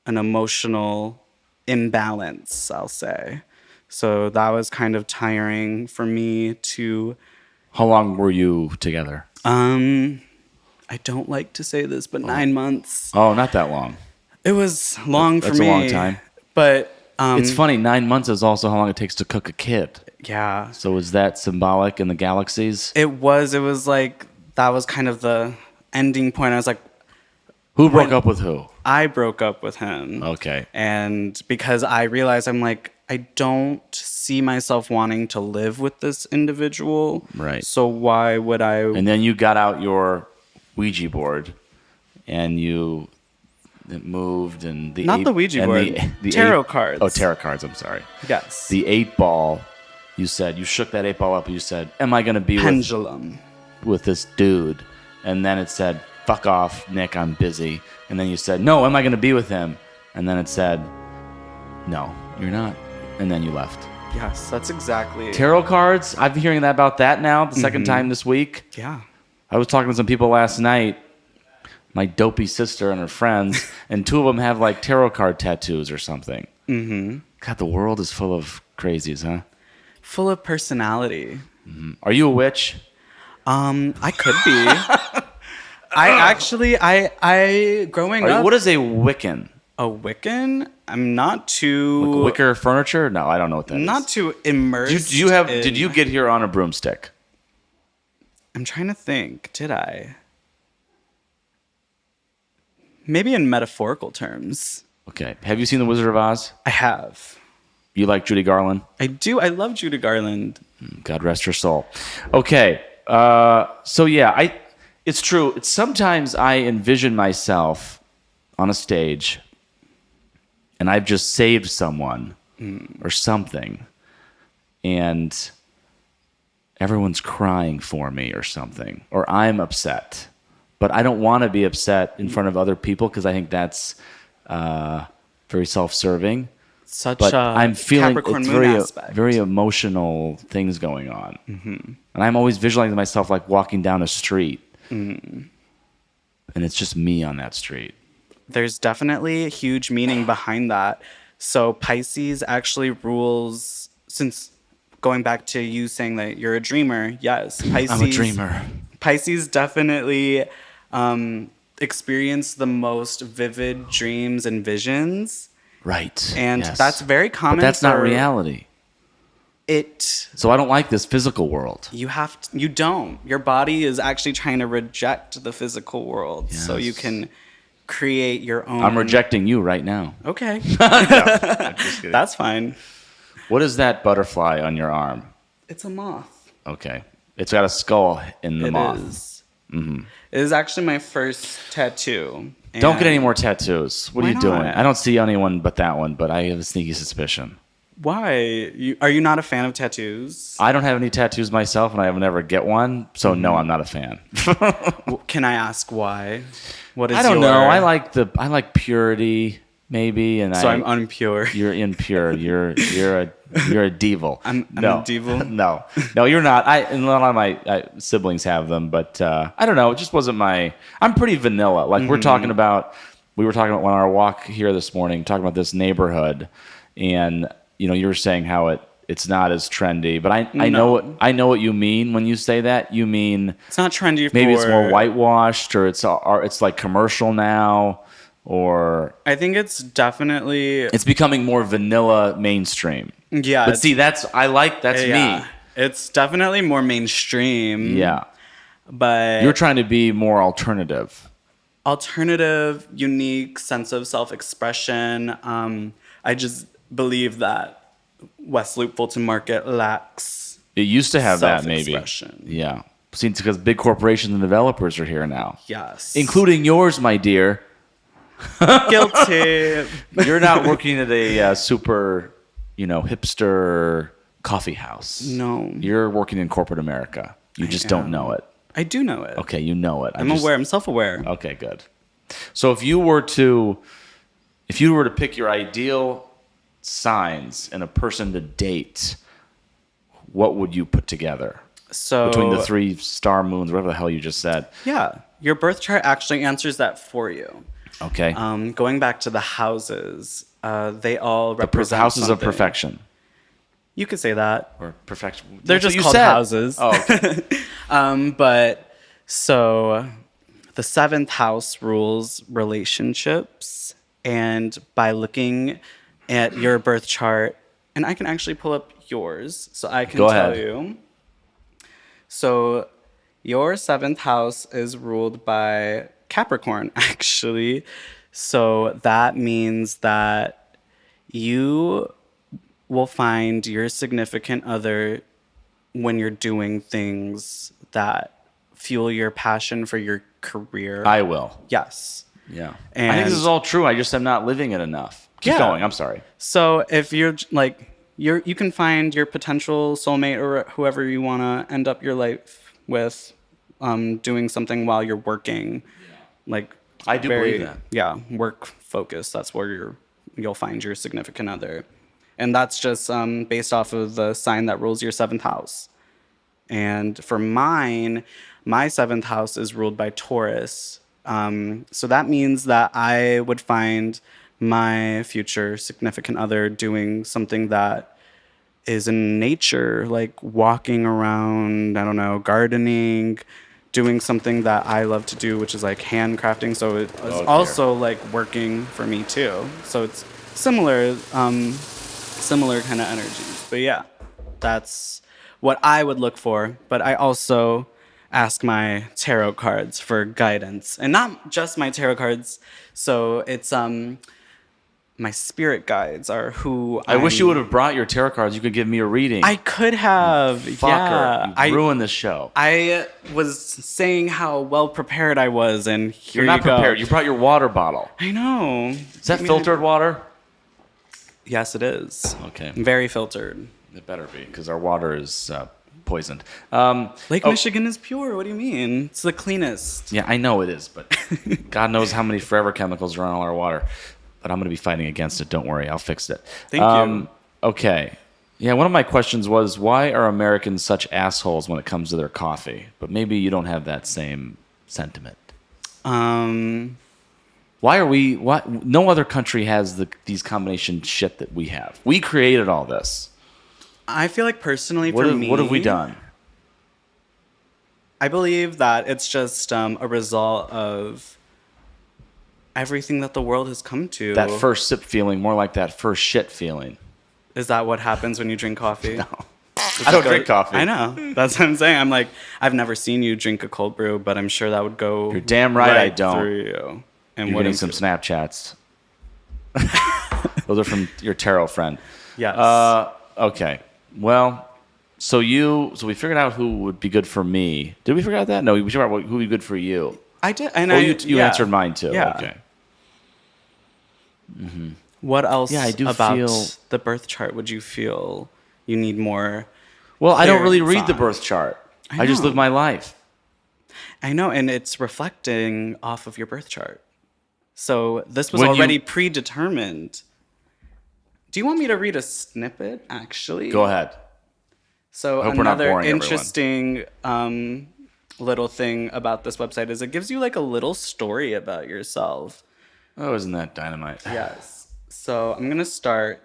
an emotional imbalance, I'll say. So that was kind of tiring for me to... How long were you together? I don't like to say this, but 9 months. Oh, not that long. It was long for me. That's a long time. But it's funny. 9 months is also how long it takes to cook a kid. Yeah. So is that symbolic in the galaxies? It was like, that was kind of the ending point. I was like... Who broke up with who? I broke up with him. Okay. And because I realized, I'm like, I don't see myself wanting to live with this individual. Right. So why would I... And then you got out your Ouija board and you moved and the... Not the Ouija board. The tarot cards. Oh, tarot cards. I'm sorry. Yes. The 8 ball, you said, you shook that 8 ball up and you said, am I going to be Pendulum. with this dude? And then it said, fuck off, Nick, I'm busy. And then you said, no, am I going to be with him? And then it said, no, you're not. And then you left. Yes, that's exactly... Tarot cards? I've been hearing about that now, the second time this week. Yeah. I was talking to some people last night, my dopey sister and her friends, and 2 of them have like tarot card tattoos or something. Mm-hmm. God, the world is full of crazies, huh? Full of personality. Mm-hmm. Are you a witch? I could be. I growing up... What is a Wiccan? A Wiccan? I'm not too... Like wicker furniture? No, I don't know what that is. Not too immersed. Did you get here on a broomstick? I'm trying to think. Did I? Maybe in metaphorical terms. Okay. Have you seen The Wizard of Oz? I have. You like Judy Garland? I do. I love Judy Garland. God rest her soul. Okay. So yeah, it's true. Sometimes I envision myself on a stage and I've just saved someone or something and everyone's crying for me or something, or I'm upset. But I don't want to be upset in front of other people because I think that's very self-serving. But I'm feeling Capricorn it's moon very emotional things going on. Mm-hmm. And I'm always visualizing myself like walking down a street. Mm-hmm. And it's just me on that street. There's definitely a huge meaning behind that. So Pisces actually rules, since going back to you saying that you're a dreamer, yes. Pisces, I'm a dreamer. Pisces definitely experience the most vivid dreams and visions. Right. And that's very common. But that's not reality. So I don't like this physical world. You don't. Your body is actually trying to reject the physical world so you can create your own. I'm rejecting you right now. Okay. No, I'm just kidding. That's fine. What is that butterfly on your arm? It's a moth. Okay. It's got a skull in the moth. It is. Mm-hmm. It is actually my first tattoo. Don't get any more tattoos. What are you doing? not? I don't see anyone but that one, but I have a sneaky suspicion. Why? Are you not a fan of tattoos? I don't have any tattoos myself, and I will never get one, so no, I'm not a fan. Can I ask why? What is I don't know. I like purity. maybe, and So I'm unpure. You're impure. You're a devil. I'm no. a devil? No, you're not. And a lot of my siblings have them, but I don't know. It just wasn't my. I'm pretty vanilla. Like we were talking about on our walk here this morning, talking about this neighborhood, and you were saying how it's not as trendy, but I know what you mean when you say that. You mean It's not trendy. Maybe it's more whitewashed, or it's like commercial now. Or I think it's becoming more vanilla mainstream. Yeah. But see, that's me. It's definitely more mainstream. Yeah. But you're trying to be more alternative, unique sense of self-expression. I just believe that West Loop Fulton Market lacks it used to have that, maybe. Yeah. See, it's because big corporations and developers are here now. Yes. Including yours, my dear. Guilty. You're not working at a super, hipster coffee house. No. You're working in corporate America. You just don't know it. I do know it. Okay, you know it. I'm aware. I'm self-aware. Okay, good. So if you were to pick your ideal signs and a person to date, what would you put together? So between the 3 star moons, whatever the hell you just said. Yeah, your birth chart actually answers that for you. Okay. Going back to the houses, they all represent the houses something. of perfection. You could say that. Or perfection. They're just called houses. Oh, okay. But so the 7th house rules relationships, and by looking at your birth chart, and I can actually pull up yours, so I can tell you. So your 7th house is ruled by Capricorn, actually. So that means that you will find your significant other when you're doing things that fuel your passion for your career. I will. Yes. Yeah. And I think this is all true. I just am not living it enough. Keep going. I'm sorry. So if you're like, you can find your potential soulmate or whoever you want to end up your life with, doing something while you're working. Like, I do believe that. Yeah, work focus. That's where you'll find your significant other. And that's just based off of the sign that rules your 7th house. And for mine, my 7th house is ruled by Taurus. So that means that I would find my future significant other doing something that is in nature, like walking around, I don't know, gardening, doing something that I love to do, which is like handcrafting. So it's also like working for me too. So it's similar kind of energies. But yeah, that's what I would look for. But I also ask my tarot cards for guidance, and not just my tarot cards. So it's my spirit guides are who I wish you would have brought your tarot cards. You could give me a reading. I could have. Fucker. You ruined this show. I was saying how well prepared I was, and here You're not you go. prepared. You brought your water bottle. I know. Is that filtered water? Yes, it is. Okay. Very filtered. It better be, because our water is poisoned. Lake Michigan is pure. What do you mean? It's the cleanest. Yeah, I know it is, but God knows how many forever chemicals are on all our water. But I'm going to be fighting against it. Don't worry. I'll fix it. Thank you. Okay. Yeah, one of my questions was, why are Americans such assholes when it comes to their coffee? But maybe you don't have that same sentiment. Why are we... No other country has these combination shit that we have. We created all this. I feel like personally What have we done? I believe that it's just a result of everything that the world has come to. That first sip feeling, more like that first shit feeling. Is that what happens when you drink coffee? No. I don't drink coffee. I know. That's what I'm saying. I'm like, I've never seen you drink a cold brew, but I'm sure that would go. You're damn right I don't. Through you. And you're getting some Snapchats. Those are from your tarot friend. Yes. Okay. Well, so we figured out who would be good for me. Did we figure out that? No, we figured out who would be good for you. I did. And you answered mine too. Yeah. Okay. Mm-hmm. What else about feel the birth chart would you feel you need more? Well, I don't really read the birth chart. I just live my life. I know, and it's reflecting off of your birth chart. So this was When already you- predetermined. Do you want me to read a snippet, actually? Go ahead. So I hope we're not another boring everyone. interesting little thing about this website is it gives you like a little story about yourself. Oh, isn't that dynamite? Yes. So I'm going to start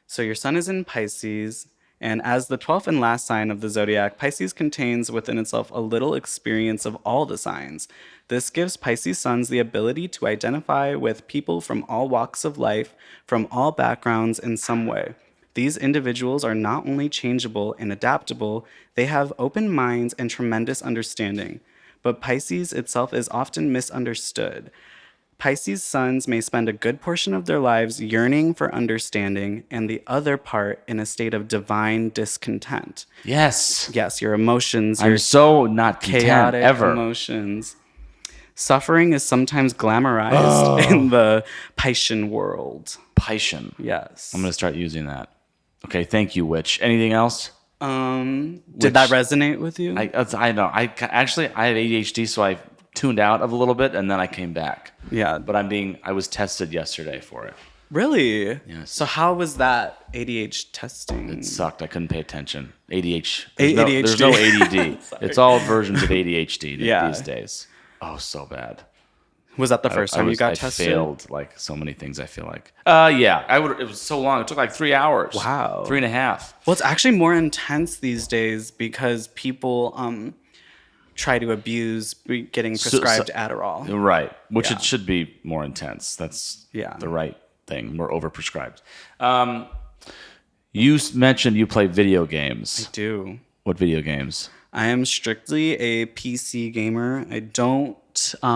so your sun is in Pisces, and as the 12th and last sign of the zodiac, Pisces contains within itself a little experience of all the signs. This gives Pisces suns the ability to identify with people from all walks of life, from all backgrounds in some way. These individuals are not only changeable and adaptable, they have open minds and tremendous understanding. But Pisces itself is often misunderstood. Pisces suns may spend a good portion of their lives yearning for understanding and the other part in a state of divine discontent. Yes. Yes, your emotions, I'm your so not content chaotic ever. emotions. Suffering is sometimes glamorized in the Piscean world. Piscean. Yes. I'm going to start using that. Okay, thank you, Witch. Anything else? Did that resonate with you? I know. I have ADHD, so I tuned out of a little bit, and then I came back. Yeah. But I was tested yesterday for it. Really? Yes. So how was that ADHD testing? It sucked. I couldn't pay attention. ADHD. ADHD. There's no ADD. It's all versions of ADHD Yeah. these days. Oh, so bad. Was that the first time you got tested? I failed like so many things, I feel like. Yeah. It was so long. It took like 3 hours. Wow. 3.5. Well, it's actually more intense these days because people try to abuse getting prescribed Adderall. Right. Which Yeah. it should be more intense. That's Yeah. the right thing. More overprescribed. You mentioned you play video games. I do. What video games? I am strictly a PC gamer. I don't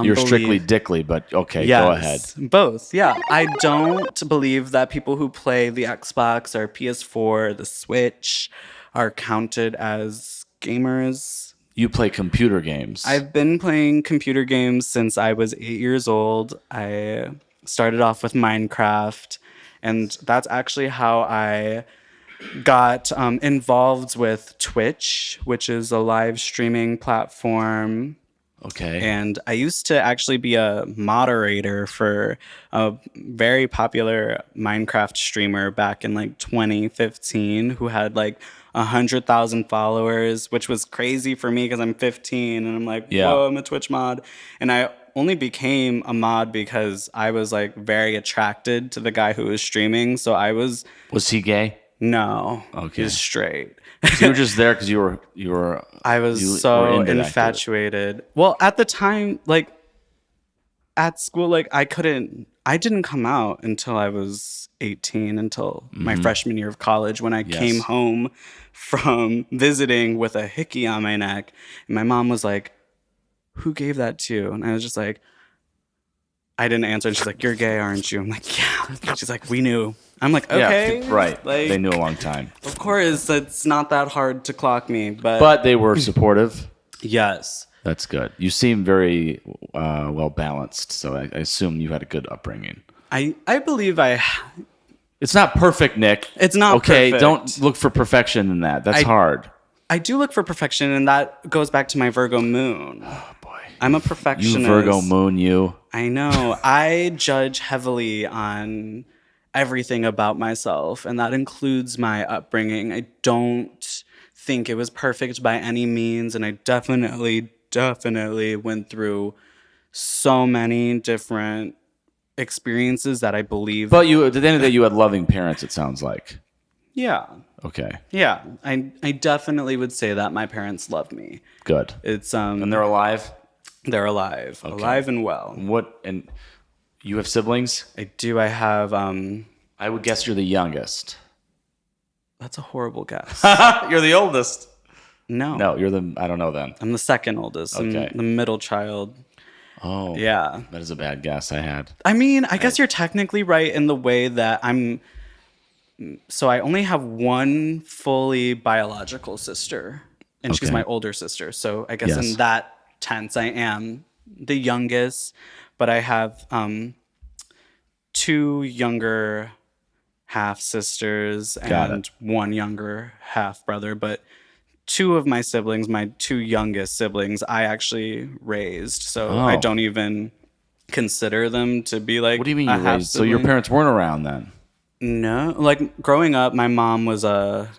You're strictly dickly, but okay, Yes, go ahead. both. Yeah. I don't believe that people who play the Xbox or PS4, the Switch, are counted as gamers. You play computer games. I've been playing computer games since I was 8 years old. I started off with Minecraft, and that's actually how I got involved with Twitch, which is a live streaming platform. Okay. And I used to actually be a moderator for a very popular Minecraft streamer back in like 2015 who had like 100,000 followers, which was crazy for me because I'm 15 and I'm like, Yeah. whoa, I'm a Twitch mod. And I only became a mod because I was like very attracted to the guy who was streaming. So I was, Was he gay? no, Okay. he's straight. So you were just there because you were. I was you were so into that. infatuated. Well, at the time, like at school, like I didn't come out until I was 18, until my freshman year of college when I came home from visiting with a hickey on my neck. And my mom was like, "Who gave that to you?" And I was just like, I didn't answer. And she's like, "You're gay, aren't you?" I'm like, "Yeah." She's like, "We knew." I'm like, "Okay." Yeah, right. Like, They knew a long time. of course, it's not that hard to clock me, But they were supportive. yes. That's good. You seem very well balanced, so I assume you had a good upbringing. I believe It's not perfect, Nick. It's not okay. perfect. Don't look for perfection in that. That's hard. I do look for perfection, and that goes back to my Virgo moon. Oh boy, I'm a perfectionist. you Virgo moon, you. I know. I judge heavily on everything about myself, and that includes my upbringing. I don't think it was perfect by any means, and I definitely went through so many different experiences that I believe. But you, at the end of the day, you had loving parents. It sounds like. yeah. Okay. Yeah. I definitely would say that my parents love me. Good. It's And they're alive. they're alive. Alive and well. What? And you have siblings? I do. I have I would guess you're the youngest. that's a horrible guess. You're the oldest. No. No, you're the. I don't know then. I'm the second oldest. Okay. I'm the middle child. Oh. Yeah. That is a bad guess I had. I mean, I guess you're technically right in the way that so I only have one fully biological sister, and she's Okay. my older sister. So I guess Yes. in that tense, I am the youngest, but I have two younger half sisters Got and one younger half brother. But two of my siblings, my two youngest siblings, I actually raised. So I don't even consider them to be like What do you mean a you raised? So your half-sibling. parents weren't around then? No, like growing up, my mom was a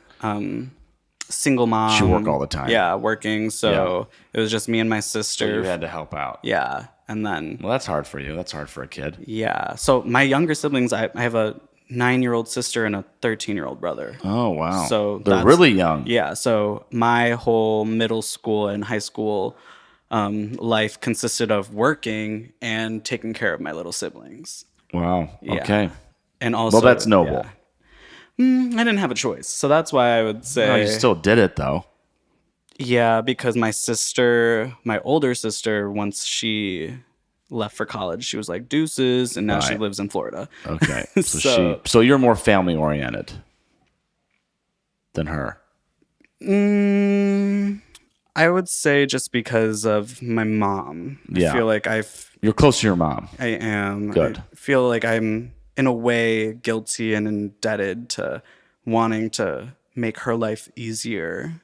single mom. She worked all the time. Yeah, working. So it was just me and my sister. So you had to help out. Yeah, and then Well, that's hard for you. That's hard for a kid. yeah. So my younger siblings, I have a 9-year-old sister and a 13-year-old brother. Oh, wow. So they're that's- really young. Yeah. So my whole middle school and high school life consisted of working and taking care of my little siblings. Wow. Yeah. Okay. And also, Well, that's noble. I didn't have a choice. So that's why I would say, No, you still did it, though. yeah, because my sister, my older sister, once she left for college, she was like deuces, and now she Right. lives in Florida. Okay. So- So you're more family oriented than her. I would say just because of my mom. Yeah. I feel like You're close to your mom. I am. Good. I feel like I'm in a way guilty and indebted to wanting to make her life easier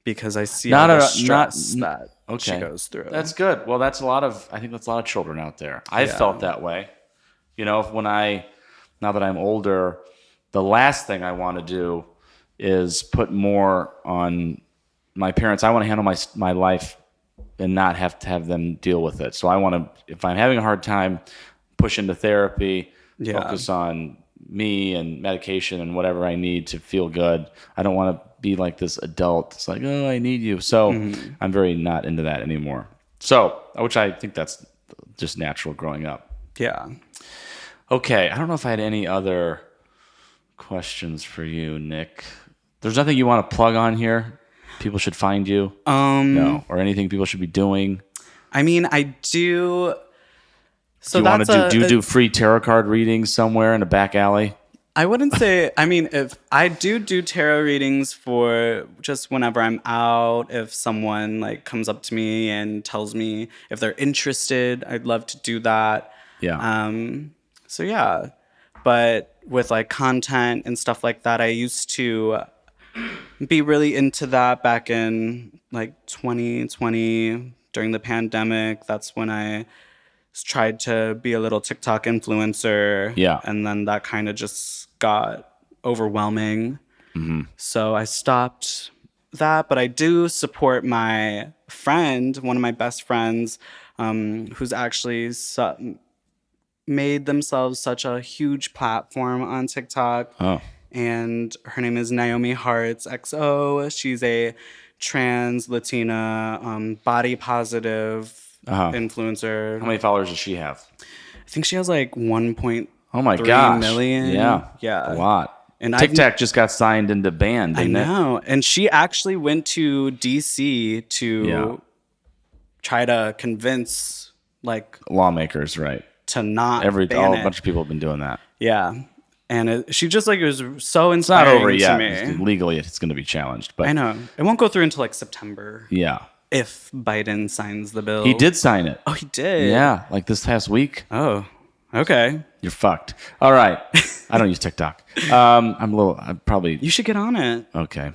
because I see all the stress that she goes through. That's good. Well, that's I think that's a lot of children out there. I've felt that way. You know, now that I'm older, the last thing I want to do is put more on my parents. I want to handle my life and not have to have them deal with it. So I want to, if I'm having a hard time, push into therapy, focus on me and medication and whatever I need to feel good. I don't want to be like this adult. It's like, oh, I need you. So I'm very not into that anymore. So, which I think that's just natural growing up. Yeah. Okay. I don't know if I had any other questions for you, Nick. There's nothing you want to plug on here? People should find you? No. Or anything people should be doing? I mean, I do. So do you want that's to do free tarot card readings somewhere in a back alley? I wouldn't say. I mean, if I do tarot readings for just whenever I'm out, if someone like comes up to me and tells me if they're interested, I'd love to do that. Yeah. So yeah, but with like content and stuff like that, I used to be really into that back in like 2020 during the pandemic. That's when I tried to be a little TikTok influencer. Yeah. And then that kind of just got overwhelming. So I stopped that, but I do support my friend, one of my best friends, who's actually made themselves such a huge platform on TikTok. Oh. And her name is Naomi Hartz XO. She's a trans Latina body positive influencer. How many followers does she have? I think she has like 1.3 Oh my gosh. million. Yeah. Yeah. A lot. And TikTok just got signed into banned, I didn't it? know. And she actually went to DC to try to convince like Lawmakers, right. to not A ban it. bunch of people have been doing that. Yeah. And she just like it was so It's not inspiring over to yet. me. Legally, it's going to be challenged. But I know. It won't go through until like September yeah. if Biden signs the bill. He did sign it. Oh, he did? Yeah, like this past week. Oh, okay. You're fucked. All right. I don't use TikTok. I'm probably You should get on it. okay.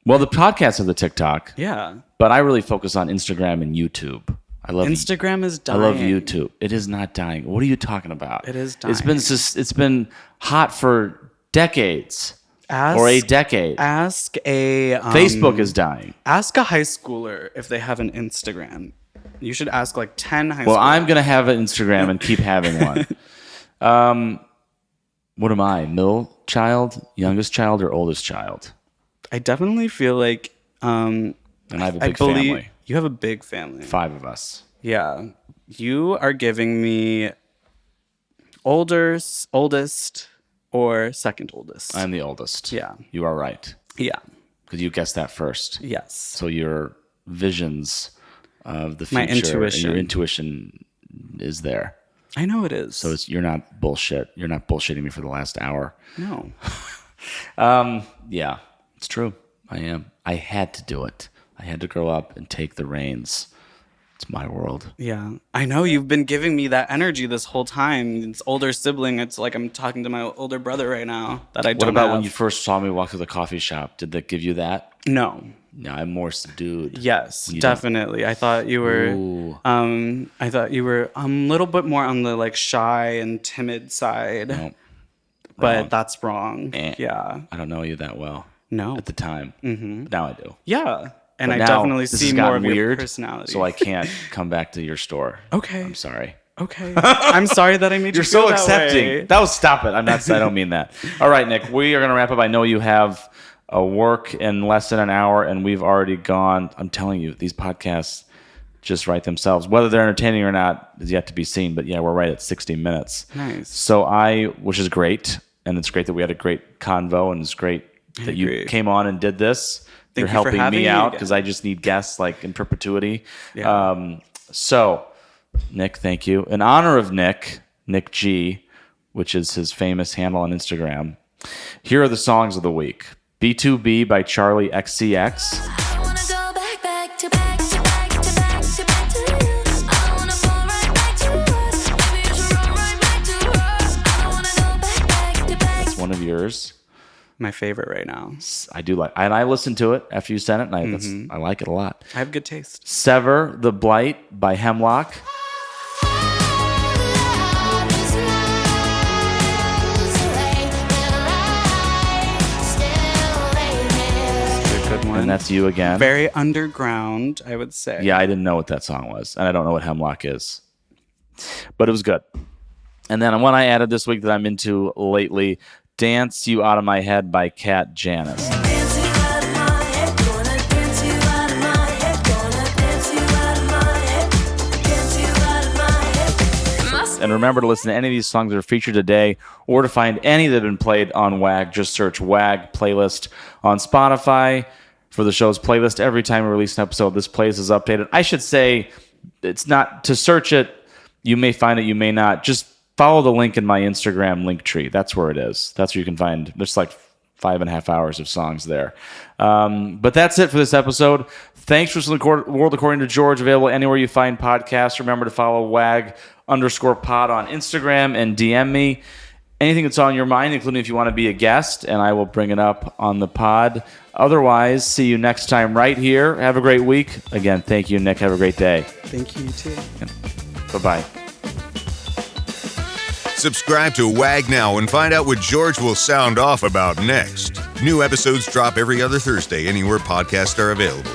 Well, the podcasts are the TikTok, Yeah. but I really focus on Instagram and YouTube. I love Instagram is dying. I love YouTube. It is not dying. What are you talking about? It is It's been hot for decades or a decade. Ask a Facebook is dying. Ask a high schooler if they have an Instagram. You should ask like 10 high Well, schoolers. I'm gonna have an Instagram and keep having one. What am I? Middle child, youngest child, or oldest child? I definitely feel like And I have a I big believe family. you have a big family. 5 of us. Yeah. You are giving me oldest, or second oldest. I'm the oldest. Yeah. You are right. Yeah. Because you guessed that first. Yes. So your visions of the future My and intuition. your intuition is there. I know it is. So you're not bullshit. You're not bullshitting me for the last hour. no. Yeah, it's true. I am. I had to do it. I had to grow up and take the reins It's my world. Yeah. I know you've been giving me that energy this whole time. It's older sibling. It's like I'm talking to my older brother right now that I don't What about have. when you first saw me walk through the coffee shop? Did that give you that? No. No, I'm more subdued. Yes, You definitely. I thought you were Ooh. a little bit more on the like shy and timid side. No, but wrong. that's wrong. Eh. Yeah. I don't know you that well. No. At the time. Mm-hmm. Now I do. Yeah. And But I now definitely this see has more gotten of your weird, personality. so I can't come back to your store. Okay. I'm sorry. Okay. I'm sorry that I made You're you feel so that accepting. way. That was stop it. I don't mean that. All right, Nick. We are going to wrap up. I know you have a work in less than an hour, and we've already gone. I'm telling you, these podcasts just write themselves. Whether they're entertaining or not is yet to be seen. But yeah, we're right at 60 minutes. Nice. So which is great, and it's great that we had a great convo, and it's great that you agree. came on and did this. You're you for helping having me me out again. because I just need guests like in perpetuity. Yeah. So, Nick, thank you. In honor of Nick G, which is his famous handle on Instagram, here are the songs of the week. B2B by Charlie XCX. I wanna go back to back to back to back to back to you. I wanna fall right back to us. Maybe you should run right back to us. I wanna go back to back. It's one of yours. My favorite right now. I do like, and I listened to it after you sent it, and I like it a lot. I have good taste. Sever the Blight by Hemlock. A good one. And that's you again. Very underground, I would say. Yeah, I didn't know what that song was, and I don't know what Hemlock is, but it was good. And then one I added this week that I'm into lately, Dance You Out of My Head by Kat Janis. And remember to listen to any of these songs that are featured today, or to find any that have been played on WAG, just search WAG playlist on Spotify for the show's playlist. Every time we release an episode, this playlist is updated. I should say, it's not to search it. You may find it, you may not. Just follow the link in my Instagram link tree. That's where it is. That's where you can find. There's like 5.5 hours of songs there. But that's it for this episode. Thanks for listening to World According to George, available anywhere you find podcasts. Remember to follow WAG_pod on Instagram and DM me anything that's on your mind, including if you want to be a guest, and I will bring it up on the pod. Otherwise, see you next time right here. Have a great week. Again, thank you, Nick. Have a great day. Thank you, too. Bye-bye. Subscribe to WAG now and find out what George will sound off about next. New episodes drop every other Thursday anywhere podcasts are available.